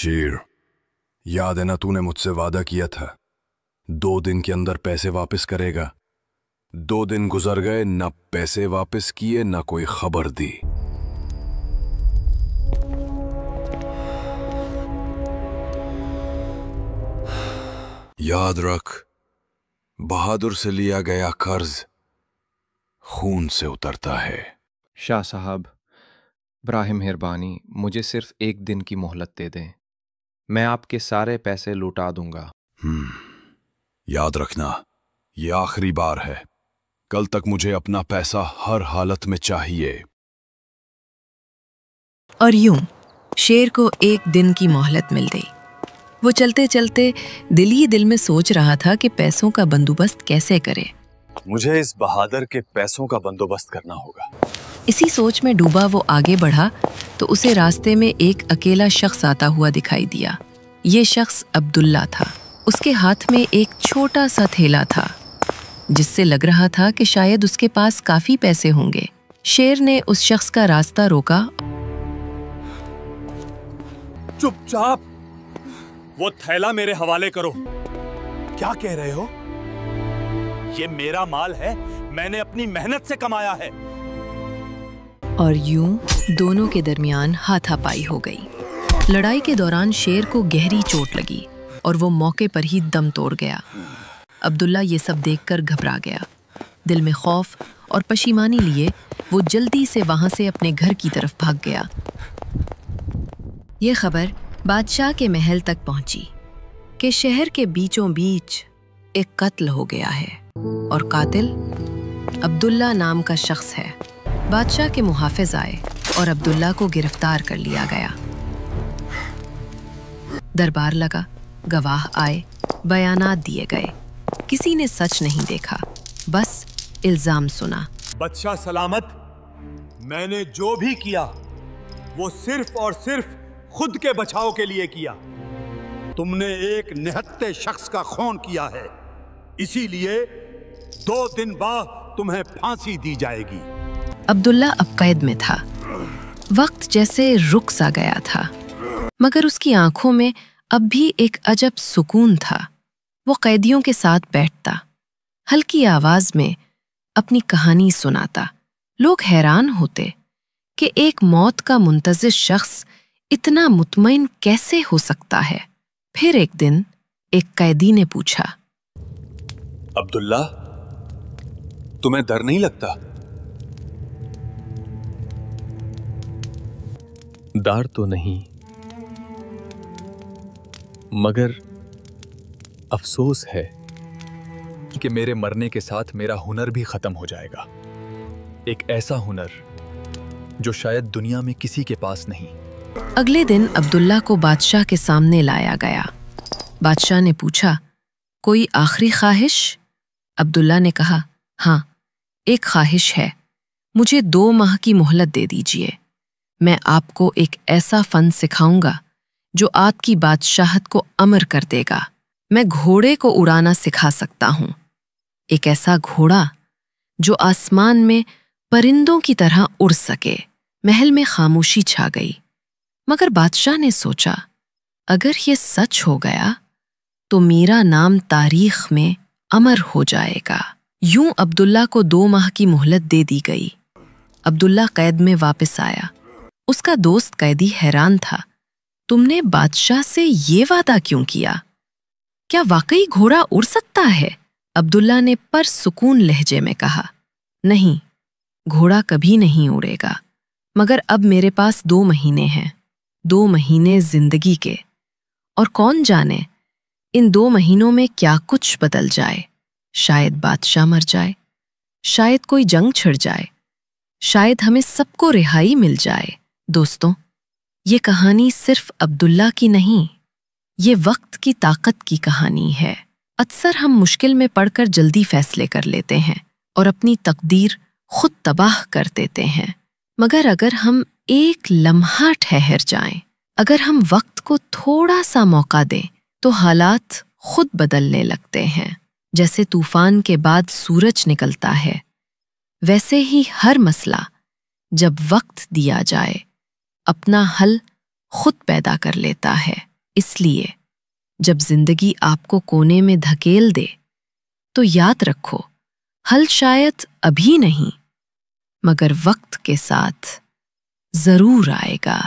शेर, याद है ना तूने मुझसे वादा किया था 2 दिन के अंदर पैसे वापस करेगा। 2 दिन गुजर गए, ना पैसे वापस किए ना कोई खबर दी। याद रख, बहादुर से लिया गया कर्ज खून से उतरता है। शाह साहब, बराह मेहरबानी मुझे सिर्फ 1 दिन की मोहलत दे दें, मैं आपके सारे पैसे लौटा दूंगा। याद रखना, ये आखिरी बार है। कल तक मुझे अपना पैसा हर हालत में चाहिए। और यूं शेर को 1 दिन की मोहलत मिल गई। वो चलते चलते दिल ही दिल में सोच रहा था कि पैसों का बंदोबस्त कैसे करे। मुझे इस बहादुर के पैसों का बंदोबस्त करना होगा। इसी सोच में डूबा वो आगे बढ़ा तो उसे रास्ते में एक अकेला शख्स आता हुआ दिखाई दिया। ये शख्स अब्दुल्ला था। उसके हाथ में एक छोटा सा थैला था जिससे लग रहा था कि शायद उसके पास काफी पैसे होंगे। शेर ने उस शख्स का रास्ता रोका। चुपचाप वो थैला मेरे हवाले करो। क्या कह रहे हो? ये मेरा माल है, मैंने अपनी मेहनत से कमाया है। और यूं दोनों के दरमियान हाथापाई हो गई। लड़ाई के दौरान शेर को गहरी चोट लगी और वो मौके पर ही दम तोड़ गया। अब्दुल्ला ये सब देखकर घबरा गया। दिल में खौफ और पशीमानी लिए वो जल्दी से वहां से अपने घर की तरफ भाग गया। ये खबर बादशाह के महल तक पहुंची कि शहर के बीचों बीच एक कत्ल हो गया है और कातिल अब्दुल्ला नाम का शख्स है। बादशाह के मुहाफिज आए और अब्दुल्ला को गिरफ्तार कर लिया गया। दरबार लगा, गवाह आए, बयानात दिए गए। किसी ने सच नहीं देखा, बस इल्जाम सुना। बादशाह सलामत, मैंने जो भी किया वो सिर्फ और सिर्फ खुद के बचाव के लिए किया। तुमने एक निहत्थे शख्स का खून किया है, इसीलिए 2 दिन बाद तुम्हें फांसी दी जाएगी। अब्दुल्ला अब कैद में था। वक्त जैसे रुक सा गया था, मगर उसकी आंखों में अब भी एक अजब सुकून था। वो कैदियों के साथ बैठता, हल्की आवाज में अपनी कहानी सुनाता। लोग हैरान होते कि एक मौत का मुंतज़िर शख्स इतना मुतमईन कैसे हो सकता है। फिर एक दिन एक कैदी ने पूछा, अब्दुल्ला, तुम्हें डर नहीं लगता? डर तो नहीं, मगर अफसोस है कि मेरे मरने के साथ मेरा हुनर भी खत्म हो जाएगा। एक ऐसा हुनर जो शायद दुनिया में किसी के पास नहीं। अगले दिन अब्दुल्ला को बादशाह के सामने लाया गया। बादशाह ने पूछा, कोई आखिरी ख्वाहिश? अब्दुल्ला ने कहा, हाँ, एक ख्वाहिश है। मुझे 2 माह की मोहलत दे दीजिए। मैं आपको एक ऐसा फन सिखाऊंगा जो आपकी बादशाहत को अमर कर देगा। मैं घोड़े को उड़ाना सिखा सकता हूँ। एक ऐसा घोड़ा जो आसमान में परिंदों की तरह उड़ सके। महल में खामोशी छा गई, मगर बादशाह ने सोचा, अगर ये सच हो गया तो मेरा नाम तारीख में अमर हो जाएगा। यूं अब्दुल्ला को 2 माह की मोहलत दे दी गई। अब्दुल्ला कैद में वापस आया। उसका दोस्त कैदी हैरान था, तुमने बादशाह से ये वादा क्यों किया? क्या वाकई घोड़ा उड़ सकता है? अब्दुल्ला ने परसुकून लहजे में कहा, नहीं, घोड़ा कभी नहीं उड़ेगा, मगर अब मेरे पास 2 महीने हैं, 2 महीने जिंदगी के, और कौन जाने इन 2 महीनों में क्या कुछ बदल जाए। शायद बादशाह मर जाए, शायद कोई जंग छिड़ जाए, शायद हमें सबको रिहाई मिल जाए। दोस्तों, ये कहानी सिर्फ अब्दुल्ला की नहीं, ये वक्त की ताकत की कहानी है। अक्सर हम मुश्किल में पड़कर जल्दी फैसले कर लेते हैं और अपनी तकदीर खुद तबाह कर देते हैं। मगर अगर हम एक लम्हा ठहर जाएं, अगर हम वक्त को थोड़ा सा मौका दें, तो हालात खुद बदलने लगते हैं। जैसे तूफान के बाद सूरज निकलता है, वैसे ही हर मसला जब वक्त दिया जाए अपना हल खुद पैदा कर लेता है। اس لیے جب زندگی آپ کو کونے میں دھکیل دے تو یاد رکھو، حل شاید ابھی نہیں مگر وقت کے ساتھ ضرور آئے گا۔